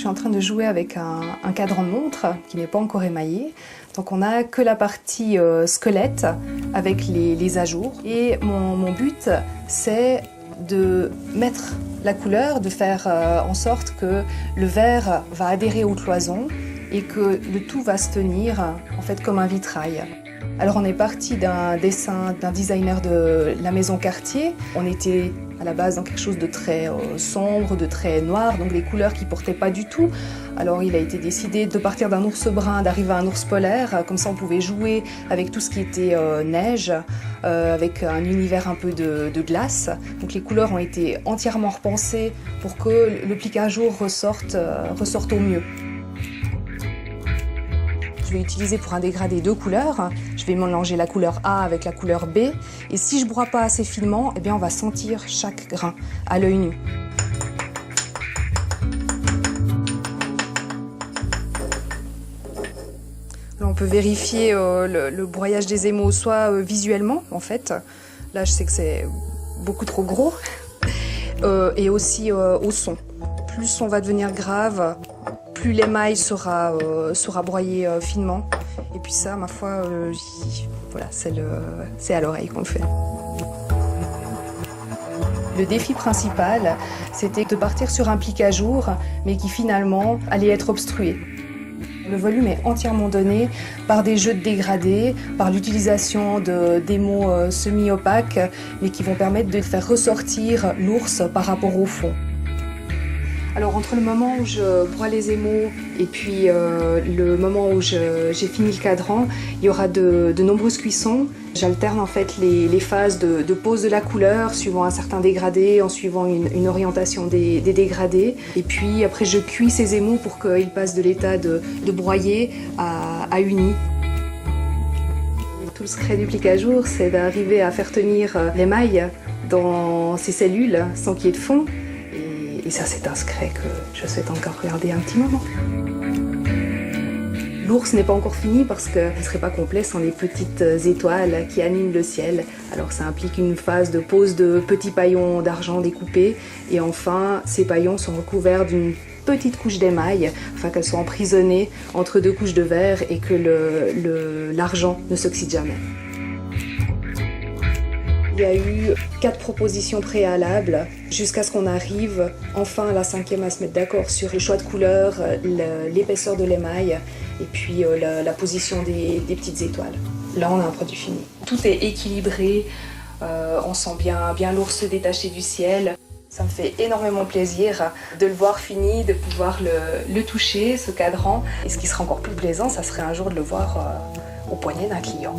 suis en train de jouer avec un cadran de montre qui n'est pas encore émaillé. Donc on n'a que la partie squelette avec les ajours. Et mon but, c'est de mettre la couleur, de faire en sorte que le verre va adhérer aux cloisons et que le tout va se tenir en fait comme un vitrail. Alors on est parti d'un dessin d'un designer de la maison Cartier. On était à la base dans quelque chose de très sombre, de très noir, donc des couleurs qui ne portaient pas du tout. Alors il a été décidé de partir d'un ours brun, d'arriver à un ours polaire, comme ça on pouvait jouer avec tout ce qui était neige, avec un univers un peu de glace. Donc les couleurs ont été entièrement repensées pour que le plique à jour ressorte au mieux. Je vais utiliser pour un dégradé 2 couleurs. Je vais mélanger la couleur A avec la couleur B. Et si je ne broie pas assez finement, eh bien on va sentir chaque grain à l'œil nu. Là, on peut vérifier le broyage des émaux soit visuellement, en fait. Là, je sais que c'est beaucoup trop gros. Et aussi au son. Plus le son va devenir grave, plus l'émail sera broyé finement. Et puis ça, ma foi, voilà, c'est à l'oreille qu'on le fait. Le défi principal, c'était de partir sur un plique à jour, mais qui finalement allait être obstrué. Le volume est entièrement donné par des jeux de dégradés, par l'utilisation d'émaux semi-opaques, mais qui vont permettre de faire ressortir l'ours par rapport au fond. Alors entre le moment où je broie les émaux et puis le moment où j'ai fini le cadran, il y aura de nombreuses cuissons. J'alterne en fait les phases de pose de la couleur suivant un certain dégradé, en suivant une orientation des dégradés. Et puis après je cuis ces émaux pour qu'ils passent de l'état de broyer à uni. Tout le secret du plique à jour, c'est d'arriver à faire tenir l'émail dans ces cellules sans qu'il y ait de fond. Et ça, c'est un secret que je souhaite encore regarder un petit moment. L'ours n'est pas encore fini parce qu'il ne serait pas complet sans les petites étoiles qui animent le ciel. Alors ça implique une phase de pose de petits paillons d'argent découpés. Et enfin, ces paillons sont recouverts d'une petite couche d'émail afin qu'elles soient emprisonnées entre 2 couches de verre et que l'argent ne s'oxyde jamais. Il y a eu 4 propositions préalables jusqu'à ce qu'on arrive enfin à la 5e à se mettre d'accord sur le choix de couleur, l'épaisseur de l'émail et puis la position des petites étoiles. Là, on a un produit fini. Tout est équilibré, on sent bien l'ours se détacher du ciel. Ça me fait énormément plaisir de le voir fini, de pouvoir le toucher, ce cadran. Et ce qui serait encore plus plaisant, ça serait un jour de le voir au poignet d'un client.